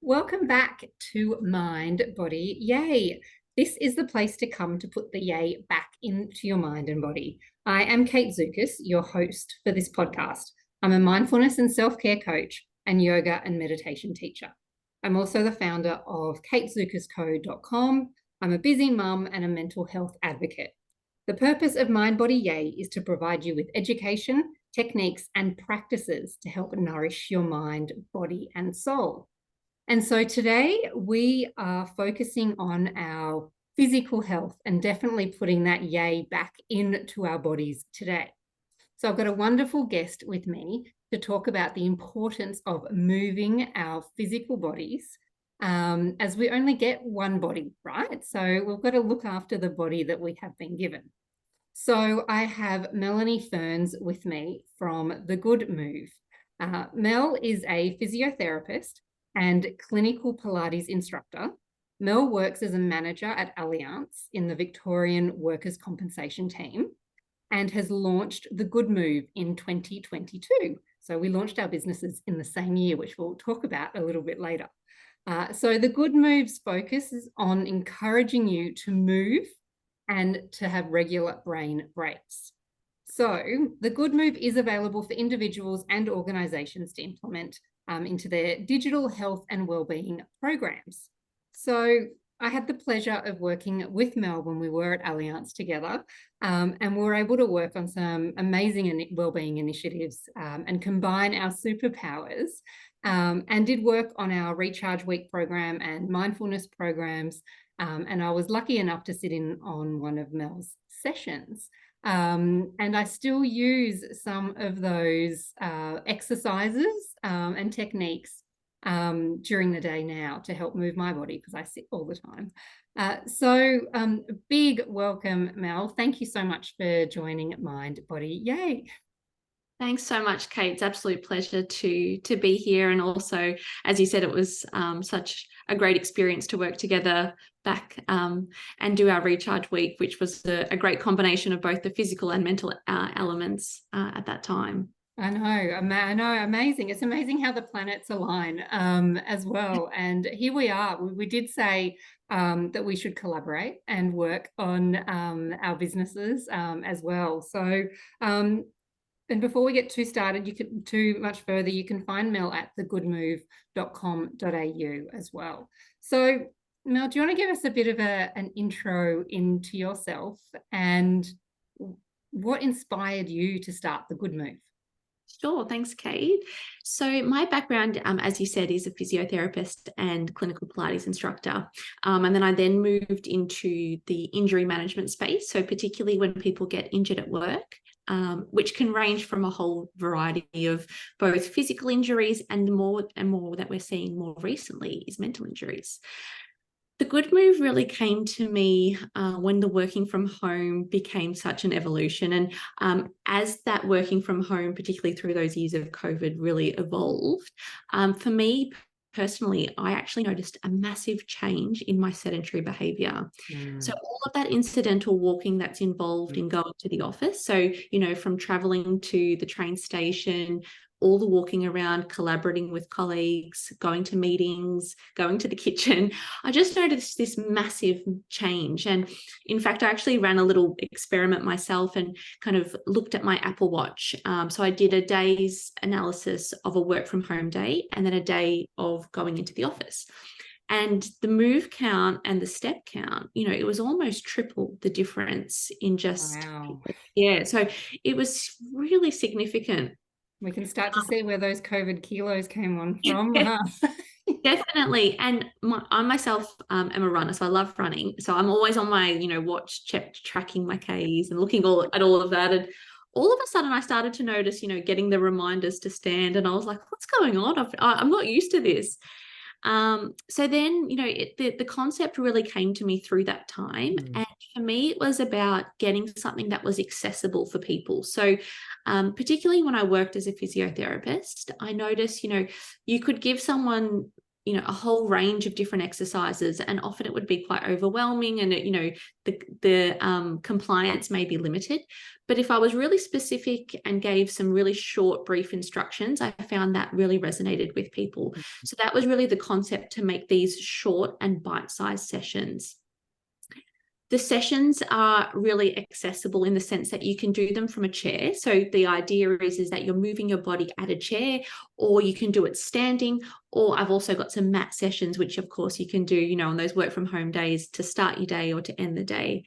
Welcome back to Mind, Body, Yay. This is the place to come to put the yay back into your mind and body. I am Kate Zukas, your host for this podcast. I'm a mindfulness and self-care coach and yoga and meditation teacher. I'm also the founder of katezukasco.com. I'm a busy mum and a mental health advocate. The purpose of Mind, Body, Yay is to provide you with education, techniques, and practices to help nourish your mind, body, and soul. And so today we are focusing on our physical health and definitely putting that yay back into our bodies today. So I've got a wonderful guest with me to talk about the importance of moving our physical bodies, as we only get one body, right? So we've got to look after the body that we have been given. So I have Melanie Ferns with me from The Good Move. Mel is a physiotherapist and clinical Pilates instructor. Mel works as a manager at Allianz in the Victorian Workers' Compensation Team and has launched The Good Move in 2022. So we launched our businesses in the same year, which we'll talk about a little bit later. So The Good Move's focus is on encouraging you to move and to have regular brain breaks. So The Good Move is available for individuals and organisations to implement into their digital health and wellbeing programs. So I had the pleasure of working with Mel when we were at Allianz together, and we were able to work on some amazing wellbeing initiatives and combine our superpowers, and did work on our Recharge Week program and mindfulness programs. And I was lucky enough to sit in on one of Mel's sessions. And I still use some of those exercises and techniques during the day now to help move my body because I sit all the time. So big welcome, Mel. Thank you so much for joining Mind, Body, Yay. Thanks so much, Kate. It's an absolute pleasure to be here. And also, as you said, it was such a great experience to work together back and do our Recharge Week, which was a great combination of both the physical and mental elements at that time. I know, amazing. It's amazing how the planets align as well. And here we are. We did say that we should collaborate and work on our businesses as well. So and before we get too much further, you can find Mel at thegoodmove.com.au as well. So Mel, do you want to give us a bit of an intro into yourself and what inspired you to start The Good Move? Sure, thanks, Kate. So my background, as you said, is a physiotherapist and clinical Pilates instructor. And then I moved into the injury management space. So particularly when people get injured at work, which can range from a whole variety of both physical injuries and more that we're seeing more recently is mental injuries. The Good Move really came to me when the working from home became such an evolution. And as that working from home, particularly through those years of COVID, really evolved, for me personally, I actually noticed a massive change in my sedentary behavior. So all of that incidental walking that's involved in going to the office, so, from traveling to the train station, all the walking around, collaborating with colleagues, going to meetings, going to the kitchen, I just noticed this massive change. And in fact, I actually ran a little experiment myself and kind of looked at my Apple Watch. So I did a day's analysis of a work from home day and then a day of going into the office. And the move count and the step count, it was almost triple the difference in just, Wow. Yeah. So it was really significant. We can start to see where those COVID kilos came on from. Definitely. And I myself am a runner, so I love running. So I'm always on my, watch, tracking my Ks and looking at all of that. And all of a sudden I started to notice, getting the reminders to stand. And I was like, what's going on? I'm not used to this. So then, the concept really came to me through that time. And for me, it was about getting something that was accessible for people. So particularly when I worked as a physiotherapist, I noticed, you could give someone a whole range of different exercises, and often it would be quite overwhelming, and the compliance may be limited. But if I was really specific and gave some really short, brief instructions, I found that really resonated with people. So that was really the concept, to make these short and bite-sized sessions. The sessions are really accessible in the sense that you can do them from a chair. So the idea is that you're moving your body at a chair, or you can do it standing, or I've also got some mat sessions, which of course you can do, on those work from home days to start your day or to end the day.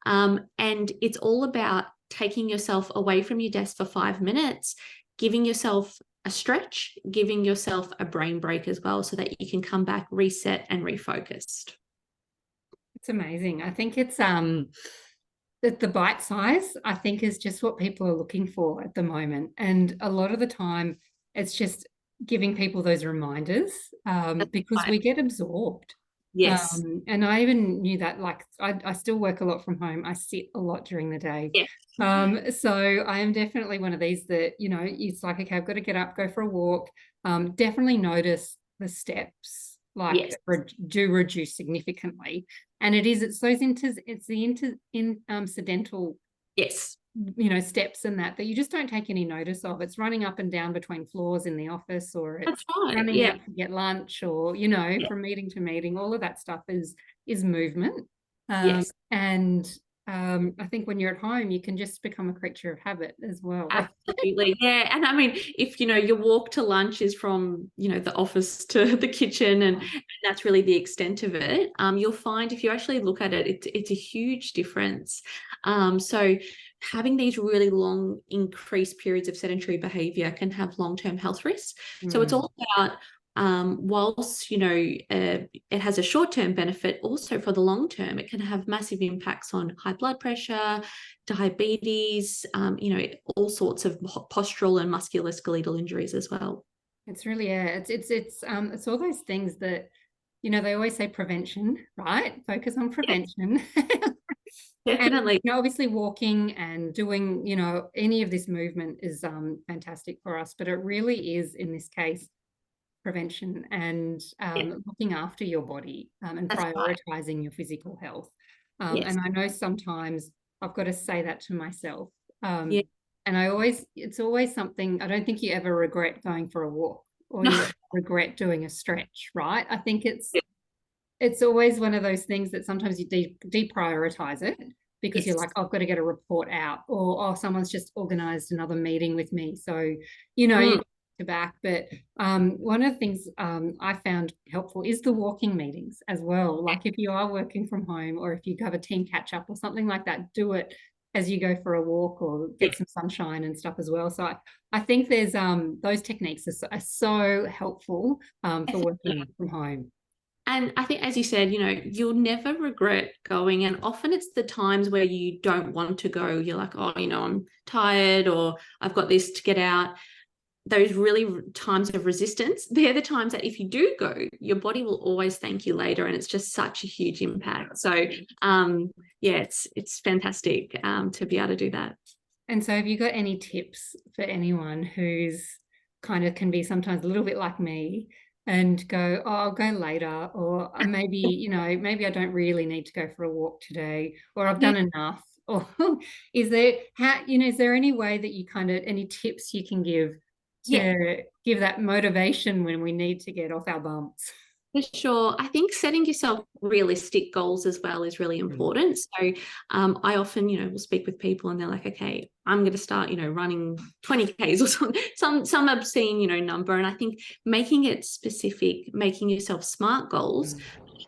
And it's all about taking yourself away from your desk for 5 minutes, giving yourself a stretch, giving yourself a brain break as well, so that you can come back reset and refocused. It's amazing. I think it's that the bite size, I think, is just what people are looking for at the moment. And a lot of the time it's just giving people those reminders, because we get absorbed. Yes. And I even knew that, like, I still work a lot from home. I sit a lot during the day. Yes. So I am definitely one of these that, it's like, okay, I've got to get up, go for a walk. Definitely notice the steps, like, Yes. do reduce significantly. And it's the incidental, Yes. steps and that you just don't take any notice of. It's running up and down between floors in the office, or it's That's right. running Yeah. out to get lunch, or, Yeah. from meeting to meeting. All of that stuff is movement. Yes. And I think when you're at home, you can just become a creature of habit as well. Absolutely. Yeah. And I mean, if, your walk to lunch is from, the office to the kitchen, and that's really the extent of it, you'll find, if you actually look at it, it's a huge difference. So having these really long increased periods of sedentary behavior can have long-term health risks. So it's all about, whilst, it has a short-term benefit, also for the long term, it can have massive impacts on high blood pressure, diabetes, all sorts of postural and musculoskeletal injuries as well. It's really, yeah, it's all those things that, they always say prevention, right? Focus on prevention. Definitely. And, obviously walking and doing, any of this movement is fantastic for us, but it really is, in this case, prevention and looking after your body, and That's right. prioritizing your physical health. Yes. And I know sometimes I've got to say that to myself. Yeah. And it's always something. I don't think you ever regret going for a walk, or No. you regret doing a stretch, right? I think it's always one of those things that sometimes you deprioritize it, because you're Yes. like, oh, I've got to get a report out, or, oh, someone's just organized another meeting with me. So, you to back. But one of the things I found helpful is the walking meetings as well. Like, if you are working from home, or if you have a team catch up or something like that, do it as you go for a walk, or get some sunshine and stuff as well. So I think there's those techniques are so helpful for working from home. And I think, as you said, you'll never regret going. And often it's the times where you don't want to go. You're like, oh, I'm tired, or I've got this to get out. Those really times of resistance, they're the times that if you do go, your body will always thank you later. And it's just such a huge impact. So, yeah, it's fantastic to be able to do that. And so have you got any tips for anyone who's kind of can be sometimes a little bit like me and go, oh, I'll go later, or maybe, maybe I don't really need to go for a walk today, or I've Yeah. done enough? Or is there any way that you any tips you can give Yeah. to give that motivation when we need to get off our bumps? For sure. I think setting yourself realistic goals as well is really important. So I often, will speak with people and they're like, okay, I'm going to start, running 20 Ks or something, some obscene, number. And I think making it specific, making yourself SMART goals,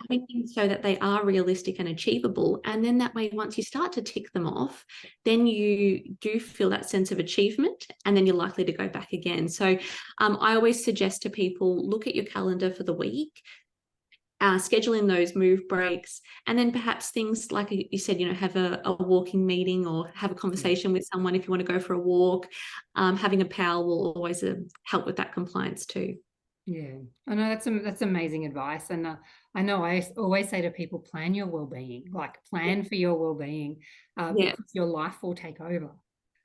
having things so that they are realistic and achievable. And then that way, once you start to tick them off, then you do feel that sense of achievement, and then you're likely to go back again. So I always suggest to people, look at your calendar for the week, schedule in those move breaks, and then perhaps things like you said, have a walking meeting, or have a conversation with someone if you want to go for a walk. Having a pal will always help with that compliance too. Yeah, I know that's amazing advice. And I know I always say to people, plan your well-being, like plan for your well-being, Yeah, because your life will take over.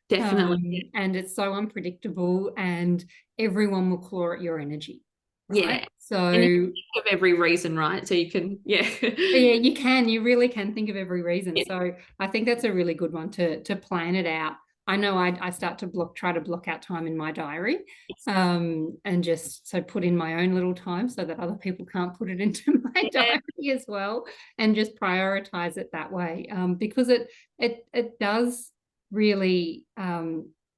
definitely. And it's so unpredictable, and everyone will claw at your energy. right? Yeah. So And you can think of every reason, right? So you can, yeah. yeah, you really can think of every reason. Yeah. So I think that's a really good one to plan it out. I know I start to try to block out time in my diary, and just so put in my own little time so that other people can't put it into my Yeah. diary as well, and just prioritize it that way, because it does really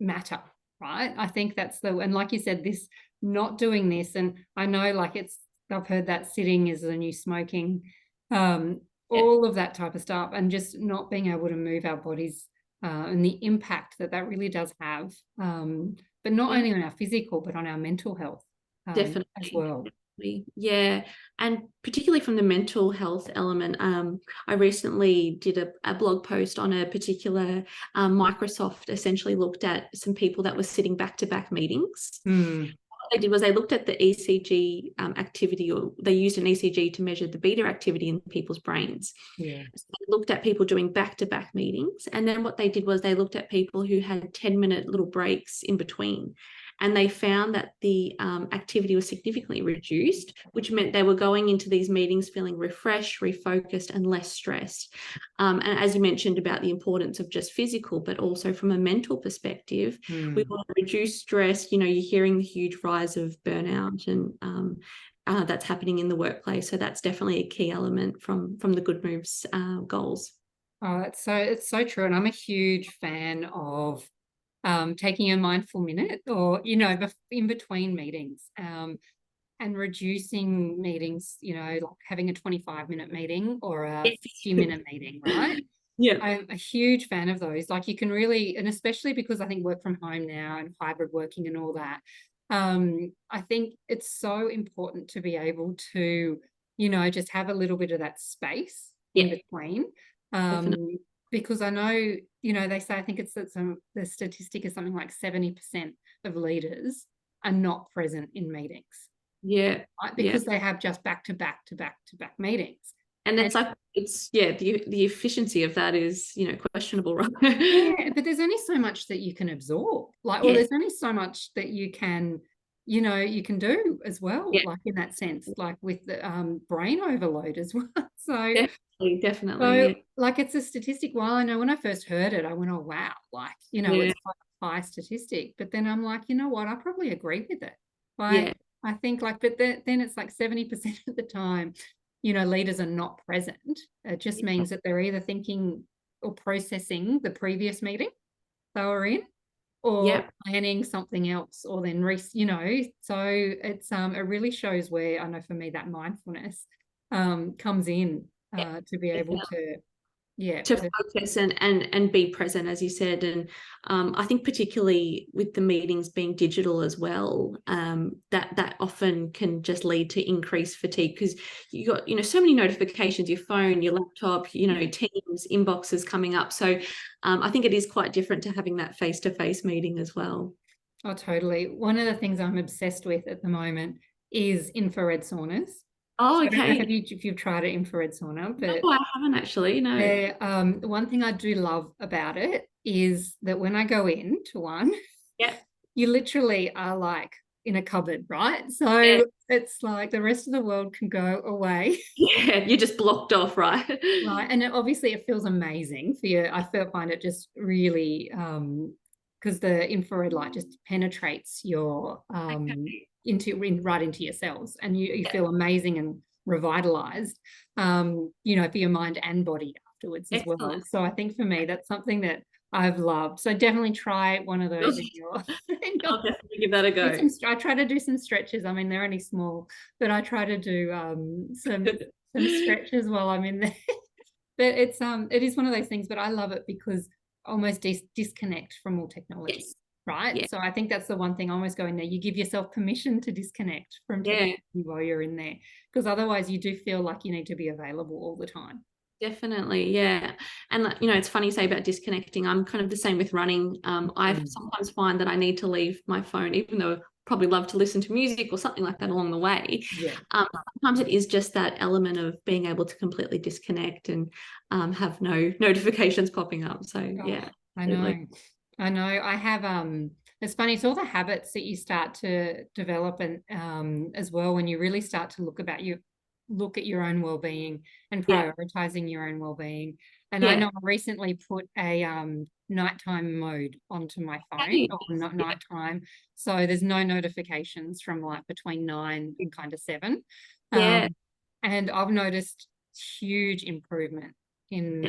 matter, right? I think that's and like you said, this not doing this, and I know like I've heard that sitting is the new smoking, Yeah. all of that type of stuff, and just not being able to move our bodies, and the impact that really does have, but not Yeah. only on our physical, but on our mental health, Definitely. as well. Definitely. Yeah. And particularly from the mental health element, I recently did a blog post on a particular Microsoft essentially looked at some people that were sitting back-to-back meetings. Mm, What they did was they looked at the ECG activity, or they used an ECG to measure the beta activity in people's brains. yeah. So they looked at people doing back-to-back meetings. And then what they did was they looked at people who had 10-minute little breaks in between. And they found that the activity was significantly reduced, which meant they were going into these meetings feeling refreshed, refocused, and less stressed. And as you mentioned about the importance of just physical, but also from a mental perspective, we want to reduce stress. You're hearing the huge rise of burnout and that's happening in the workplace. So that's definitely a key element from the Good Moves goals. Oh, it's so true, and I'm a huge fan of taking a mindful minute, or in between meetings, and reducing meetings, like having a 25-minute meeting or a 50-minute meeting, right? Yeah. I'm a huge fan of those. Like you can really, and especially because I think work from home now and hybrid working and all that, I think it's so important to be able to, just have a little bit of that space in Yeah. between. Definitely. Because I know, they say, I think it's that the statistic is something like 70% of leaders are not present in meetings, Yeah. right? Yeah. Because they have just back to back to back to back meetings. And And the efficiency of that is, questionable, right? yeah, but there's only so much that you can absorb, like, or Yes. there's only so much that you can, you can do as well, Yeah. like in that sense, like with the brain overload as well. So, Definitely. Yeah. like it's a statistic. While I know when I first heard it, I went, oh wow, like, Yeah. it's quite a high statistic. But then I'm like, you know what? I probably agree with it. Yeah. Like, I think like, but then it's like 70% of the time, leaders are not present. It just means that they're either thinking or processing the previous meeting they were in, or Yeah. planning something else, or then so it's it really shows where, I know for me, that mindfulness comes in, to be able to To focus and be present, as you said. And I think particularly with the meetings being digital as well, that often can just lead to increased fatigue, because you got so many notifications, your phone, your laptop, Teams inboxes coming up. So I think it is quite different to having that face-to-face meeting as well. Oh, totally. One of the things I'm obsessed with at the moment is infrared saunas. Oh, So I don't know okay. if you've tried an infrared sauna, No, but I haven't actually. No. one thing I do love about it is that when I go into one, Yeah. you literally are like in a cupboard, right? Yeah. So it's like the rest of the world can go away. Yeah. You're just blocked off, right? Right. And obviously it feels amazing for you. Find it just really, because the infrared light just penetrates your right into your cells, and you feel amazing and revitalized, for your mind and body afterwards as well. Excellent. So I think for me that's something that I've loved. So definitely try one of those in your, I'll definitely give that a go. I try to do some stretches. I mean, they're only small, but I try to do some stretches while I'm in there. But it is one of those things, but I love it because almost disconnect from all technology. Yes. Right. Yeah. So I think that's the one thing, I almost go in there. You give yourself permission to disconnect from technology while you're in there, because otherwise you do feel like you need to be available all the time. Definitely, yeah. And it's funny you say about disconnecting. I'm kind of the same with running. I sometimes find that I need to leave my phone, even though I probably love to listen to music or something like that along the way. Yeah. Sometimes it is just that element of being able to completely disconnect and have no notifications popping up. So yeah, I absolutely. know. I know. I have It's funny. It's all the habits that you start to develop, and as well, when you really start to look at your own well-being and Yeah. prioritizing your own well-being. And I Yeah. know I recently put a nighttime mode onto my phone, Okay. or not Yeah. nighttime, so there's no notifications from like between 9 and kind of 7. Yeah. And I've noticed huge improvement in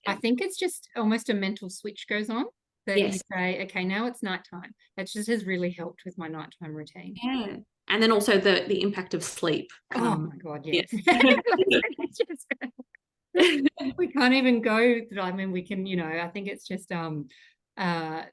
I think it's just almost a mental switch goes on, that you Yes. say, okay, now it's nighttime. That just has really helped with my nighttime routine. Yeah. And then also the impact of sleep. Oh my God, yes. Yes. It's just, we can't even go. I mean, we can, I think it's just the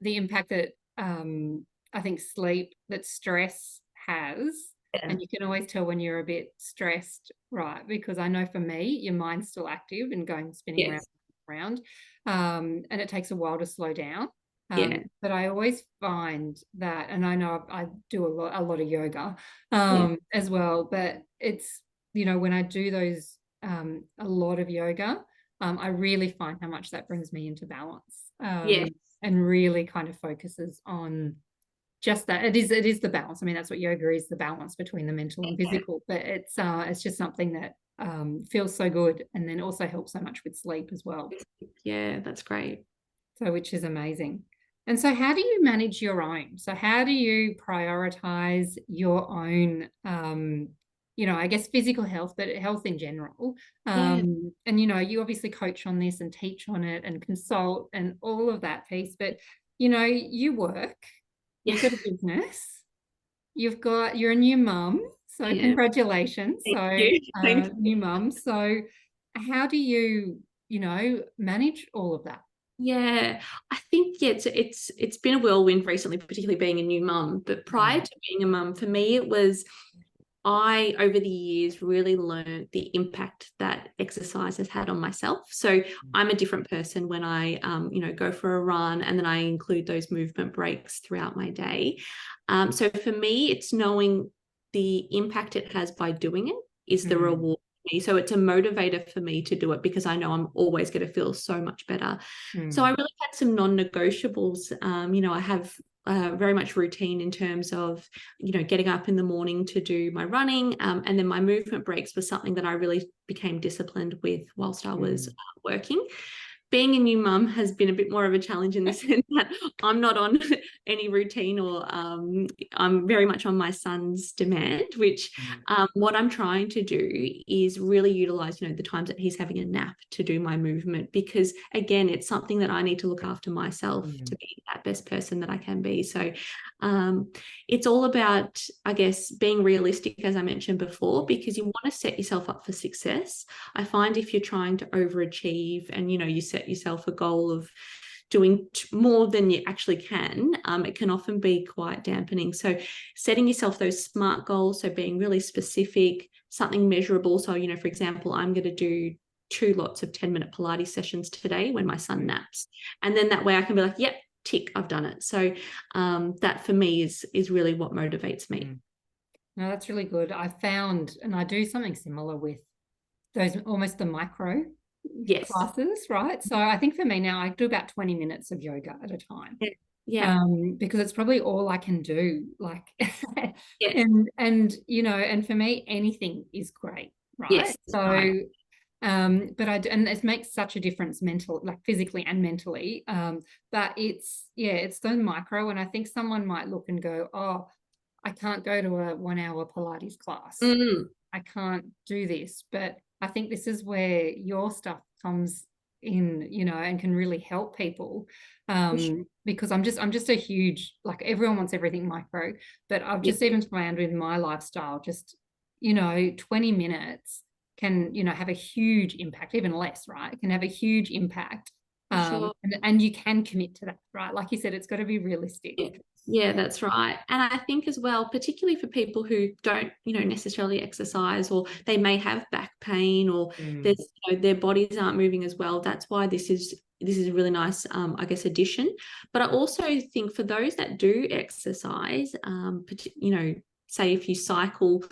impact that I think sleep, that stress has. Yeah. And you can always tell when you're a bit stressed, right? Because I know for me, your mind's still active and going spinning round Yes. and round. And it takes a while to slow down. Yeah. But I always find that, and I know I do a lot of yoga Yeah. as well, but it's, when I do those, a lot of yoga, I really find how much that brings me into balance, Yes. and really kind of focuses on just that. It is the balance. I mean, that's what yoga is, the balance between the mental and physical, but it's just something that feels so good, and then also helps so much with sleep as well. Yeah, that's great. So, which is amazing. And so how do you manage your own? So how do you prioritize your own, I guess physical health, but health in general? Yeah. And, you obviously coach on this and teach on it and consult and all of that piece, but, you work, Yeah. you've got a business, you're a new mum. So Yeah. congratulations. Thank So you. Thank you. new mum. So how do you, manage all of that? Yeah, I think it's been a whirlwind recently, particularly being a new mum. But prior Mm. to being a mum, for me, it was I over the years really learned the impact that exercise has had on myself. So I'm a different person when I go for a run, and then I include those movement breaks throughout my day. So for me, it's knowing the impact it has by doing it is the Mm. reward. So it's a motivator for me to do it, because I know I'm always going to feel so much better. So I Mm. really had some non-negotiables. I have very much routine in terms of, getting up in the morning to do my running. And then my movement breaks was something that I really became disciplined with whilst I was working. Being a new mum has been a bit more of a challenge in the sense that I'm not on any routine, or I'm very much on my son's demand, which what I'm trying to do is really utilize, the times that he's having a nap to do my movement, because again, it's something that I need to look after myself to be that best person that I can be. So it's all about, I guess, being realistic, as I mentioned before, because you want to set yourself up for success. I find if you're trying to overachieve and, you set yourself a goal of doing more than you actually can, it can often be quite dampening. So setting yourself those SMART goals, so being really specific, something measurable. So, for example, I'm going to do 2 lots of 10-minute Pilates sessions today when my son naps. And then that way I can be like, yep, tick, I've done it. So that for me is really what motivates me. No, that's really good. I found, and I do something similar with those, almost the micro Yes. classes, right? So I think for me now, I do about 20 minutes of yoga at a time. Yeah. Because it's probably all I can do. Like, Yeah. and for me, anything is great, right? Yes. So, Right. but and it makes such a difference like physically and mentally. But it's so micro, and I think someone might look and go, oh, I can't go to a 1 hour Pilates class. I can't do this. But I think this is where your stuff comes in, and can really help people. Because I'm just a huge, like, everyone wants everything micro, but I've just even found with my lifestyle, just, 20 minutes can, have a huge impact, even less, right? It can have a huge impact. Sure. And you can commit to that, right? Like you said, it's got to be realistic. Yeah, that's right. And I think as well, particularly for people who don't, necessarily exercise, or they may have back pain, or there's, their bodies aren't moving as well. That's why this is a really nice, I guess, addition. But I also think for those that do exercise, say if you cycle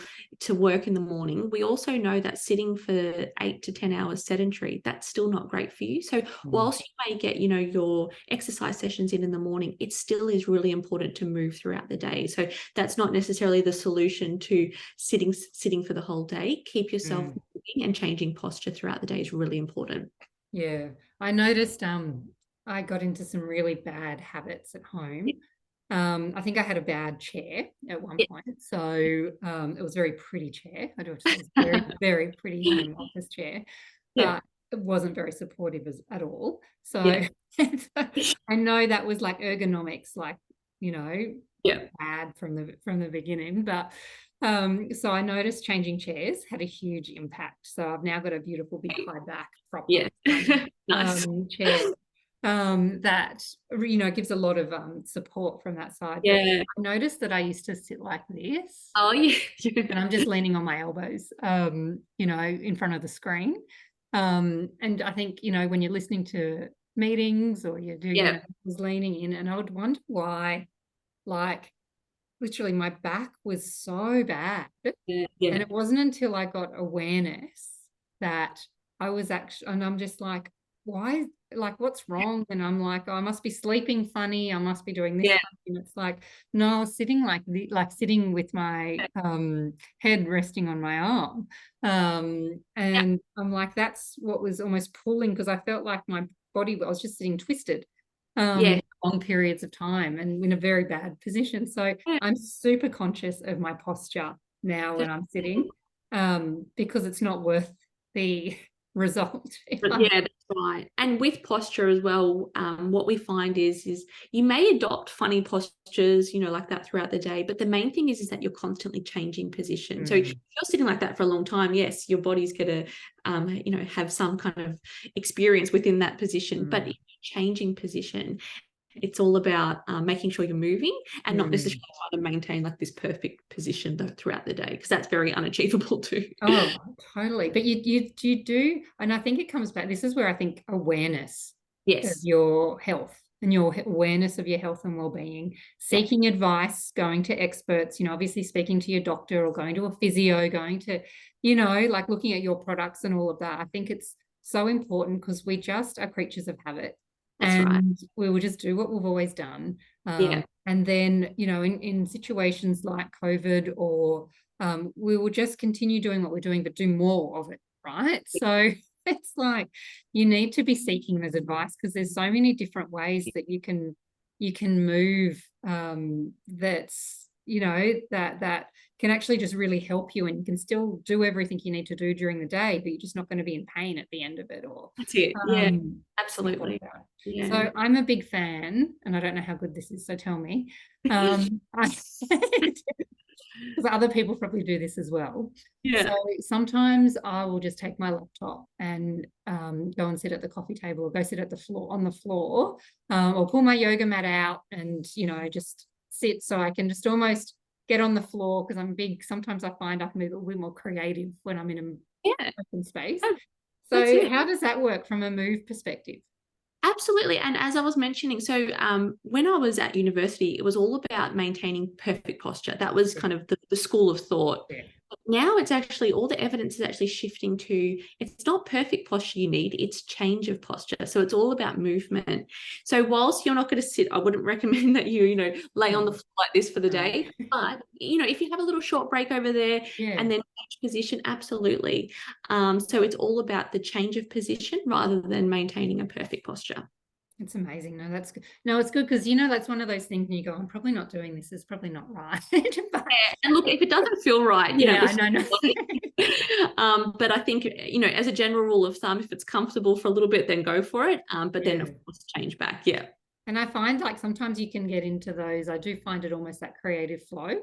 to work in the morning, we also know that sitting for 8 to 10 hours sedentary, that's still not great for you. So whilst you may get, your exercise sessions in the morning, it still is really important to move throughout the day. So that's not necessarily the solution to sitting for the whole day. Keep yourself moving, and changing posture throughout the day is really important. Yeah, I noticed I got into some really bad habits at home. I think I had a bad chair at one point. So it was a very pretty chair. I do have to say it was a very, very pretty home office chair, Yeah. but it wasn't very supportive at all. So Yeah. I know that was like ergonomics, like, Yeah. bad from the beginning. But so I noticed changing chairs had a huge impact. So I've now got a beautiful big high back proper Nice. chair that gives a lot of support from that side. But Yeah. I noticed that I used to sit like this, Oh, yeah. and I'm just leaning on my elbows, in front of the screen. And I think, when you're listening to meetings or you do, Yeah. I was leaning in, and I would wonder why, like, literally my back was so bad. Yeah. And Yeah. it wasn't until I got awareness that I was actually, and I'm just like, why, like, what's wrong? And I'm like, oh, I must be sleeping funny. I must be doing this Yeah. funny. And it's like, no, I was sitting like sitting with my head resting on my arm. And I'm like, that's what was almost pulling, because I felt like my body, I was just sitting twisted Yeah. long periods of time and in a very bad position. So Yeah. I'm super conscious of my posture now when I'm sitting, because it's not worth the result. Yeah, that's right. And with posture as well, what we find is you may adopt funny postures, like that throughout the day, but the main thing is that you're constantly changing position. So if you're sitting like that for a long time, yes, your body's going to, have some kind of experience within that position, but if you're changing position, it's all about making sure you're moving and not necessarily trying to maintain like this perfect position throughout the day, because that's very unachievable too. Oh, totally. But you do, and I think it comes back. This is where I think awareness of Yes. your health and your awareness of your health and well-being, seeking advice, going to experts, obviously speaking to your doctor or going to a physio, going to, like looking at your products and all of that. I think it's so important, because we just are creatures of habit, That's right. and we will just do what we've always done. Yeah. And then, in situations like COVID, or we will just continue doing what we're doing, but do more of it, right? So it's like you need to be seeking this advice, because there's so many different ways that you can move, that's that can actually just really help you, and you can still do everything you need to do during the day, but you're just not going to be in pain at the end of it. Or That's it. Yeah, stuff like absolutely. that. Yeah. So I'm a big fan, and I don't know how good this is, so tell me. Because other people probably do this as well. Yeah. So sometimes I will just take my laptop and go and sit at the coffee table, or go sit at the floor on the floor, or pull my yoga mat out and just sit, so I can just almost get on the floor, because I'm big. Sometimes I find I can be a little bit more creative when I'm in an open space. That's So it. how does that work from a move perspective? Absolutely. And as I was mentioning, so when I was at university, it was all about maintaining perfect posture. That was kind of the school of thought. Yeah. But now it's actually, all the evidence is actually shifting to, it's not perfect posture you need, it's change of posture. So it's all about movement. So whilst you're not going to sit, I wouldn't recommend that you, lay on the floor like this for the day. But, if you have a little short break over there and then change position, absolutely. So it's all about the change of position rather than maintaining a perfect posture. It's amazing. No, that's good. No, it's good, because that's one of those things, and you go, I'm probably not doing this. It's probably not right. But And look, if it doesn't feel right, I know. but I think, as a general rule of thumb, if it's comfortable for a little bit, then go for it. But then of course change back. Yeah. And I find like sometimes you can get into those, I do find it almost that creative flow,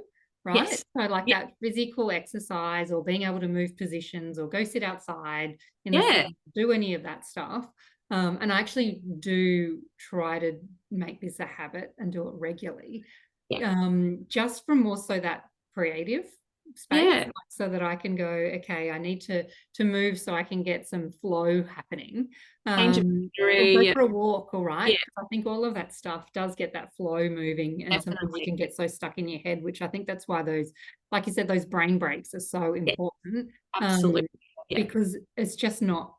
right? Yes. So like that physical exercise, or being able to move positions, or go sit outside in the Yeah. sun, do any of that stuff. And I actually do try to make this a habit and do it regularly. Yeah. Just from more so that creative space, Yeah. so that I can go, okay, I need to move so I can get some flow happening. Change of Or go scenery. for a walk, all right. Yeah, I think all of that stuff does get that flow moving, and sometimes you definitely. can get so stuck in your head, which I think that's why those, like you said, those brain breaks are so Yeah, important, absolutely. Yeah. because it's just not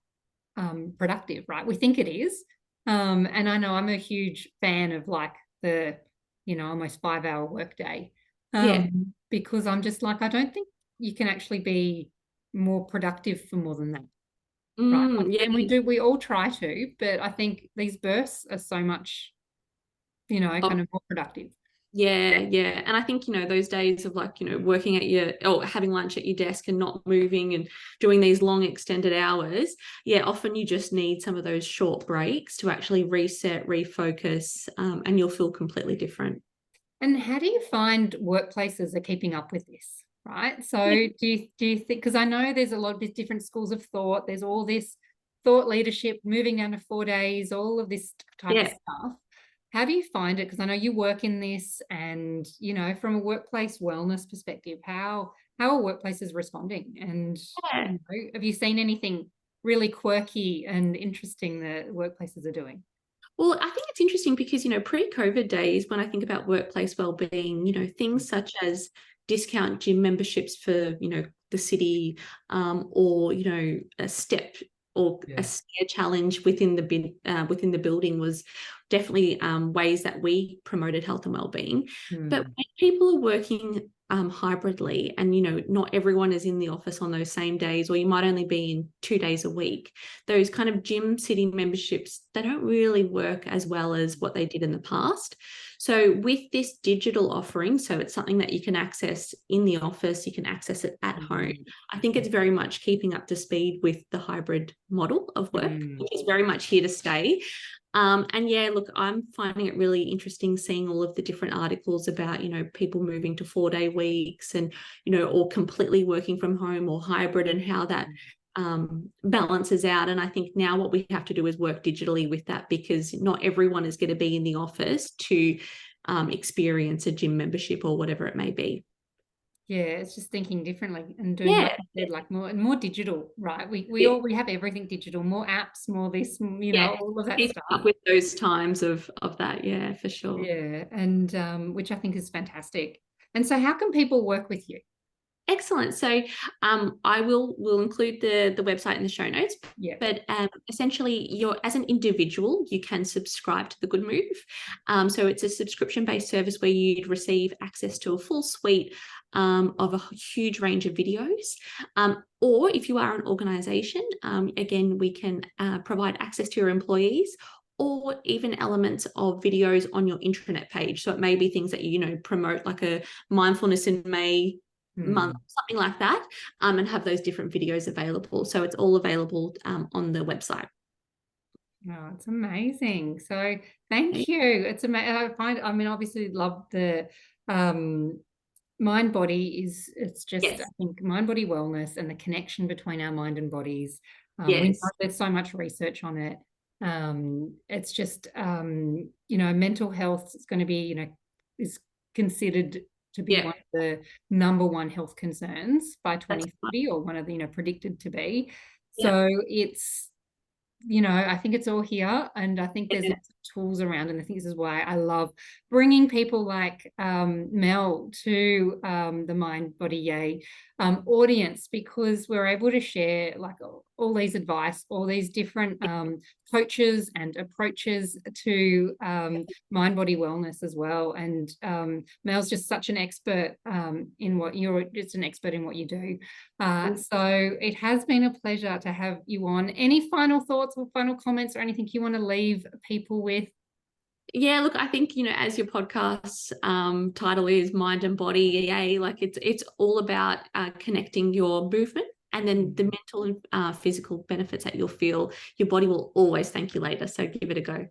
productive, right? We think it is. And I know I'm a huge fan of like the, almost 5 hour workday, Yeah. because I'm just like, I don't think you can actually be more productive for more than that, right? Yeah. And we all try to, but I think these bursts are so much, kind of more productive. Yeah, yeah. And I think, those days of like, working at or having lunch at your desk and not moving and doing these long extended hours, yeah, often you just need some of those short breaks to actually reset, refocus, and you'll feel completely different. And how do you find workplaces are keeping up with this? Right. So Yeah. do you think, because I know there's a lot of these different schools of thought, there's all this thought leadership, moving down to 4 days, all of this type of Yeah. stuff. How do you find it? Because I know you work in this, and from a workplace wellness perspective, how are workplaces responding? And Yeah. have you seen anything really quirky and interesting that workplaces are doing? Well, I think it's interesting because, pre-COVID days, when I think about workplace well-being, things such as discount gym memberships for, the city, or, a step or a stair challenge within the building was definitely ways that we promoted health and well-being. But when people are working hybridly, and not everyone is in the office on those same days, or you might only be in 2 days a week, those kind of gym city memberships, they don't really work as well as what they did in the past. So with this digital offering, so it's something that you can access in the office, you can access it at home. I think it's very much keeping up to speed with the hybrid model of work, which is very much here to stay. And yeah, look, I'm finding it really interesting seeing all of the different articles about, people moving to 4 day weeks and, or completely working from home or hybrid, and how that balances out. And I think now what we have to do is work digitally with that, because not everyone is going to be in the office to experience a gym membership or whatever it may be. Yeah, it's just thinking differently and doing, like Yeah, you said, like more digital, right? We yeah, all we have everything digital, more apps, more this, yeah. all of that Keep stuff. up with those times of that, yeah, for sure. Yeah, and which I think is fantastic. And so, how can people work with you? Excellent. So I will include the website in the show notes. Yeah. But essentially, as an individual, you can subscribe to the Good Move. So it's a subscription-based service where you'd receive access to a full suite of a huge range of videos. Or if you are an organisation, again, we can provide access to your employees, or even elements of videos on your intranet page. So it may be things that you promote, like a mindfulness in May month, something like that, and have those different videos available. So it's all available on the website. Oh, it's amazing. So thank you. It's amazing. I mean, obviously love the mind body it's just, I Yes, think, mind body wellness and the connection between our mind and bodies. We know yes, there's so much research on it. It's just, mental health is going to be, is considered to be yeah, one of the number one health concerns by that's fine. 2030, or one of the, predicted to be. Yeah, So it's, I think it's all here, and I think there's yeah, lots of tools around, and I think this is why I love bringing people like Mel to the Mind Body Yay audience, because we're able to share like all these advice, all these different coaches and approaches to mind body wellness as well. And Mel's just such an expert in what you're just an expert in what you do. So it has been a pleasure to have you on. Any final thoughts or final comments or anything you want to leave people with? yeah. Look, I think as your podcast title is Mind and Body, EA, like it's all about connecting your movement. And then the mental and physical benefits that you'll feel, your body will always thank you later. So give it a go.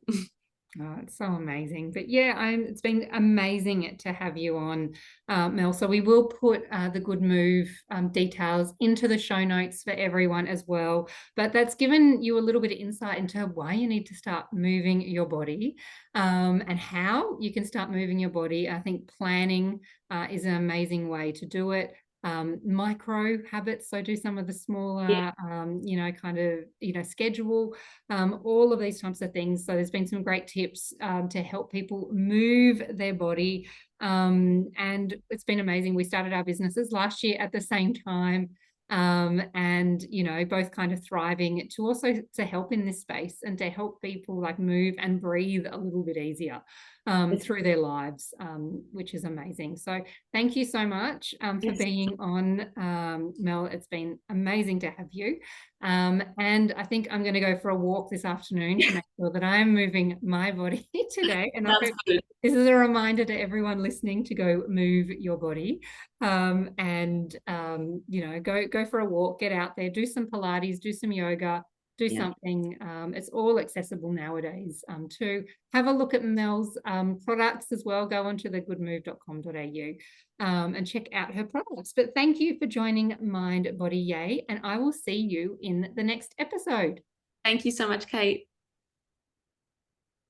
Oh, it's so amazing. But yeah, it's been amazing to have you on, Mel. So we will put the Good Move details into the show notes for everyone as well. But that's given you a little bit of insight into why you need to start moving your body, and how you can start moving your body. I think planning is an amazing way to do it. micro habits. So do some of the smaller, kind of, schedule, all of these types of things. So there's been some great tips to help people move their body. And it's been amazing. We started our businesses last year at the same time. And both kind of thriving to also to help in this space and to help people like move and breathe a little bit easier through their lives, which is amazing. So thank you so much for being on, Mel. It's been amazing to have you. And I think I'm going to go for a walk this afternoon to make sure that I'm moving my body today. And I hope this is a reminder to everyone listening to go move your body, and go for a walk, get out there, do some Pilates, do some yoga, do something. It's all accessible nowadays. To have a look at Mel's products as well, go onto thegoodmove.com.au and check out her products. But thank you for joining Mind Body Yay, and I will see you in the next episode. Thank you so much, Kate.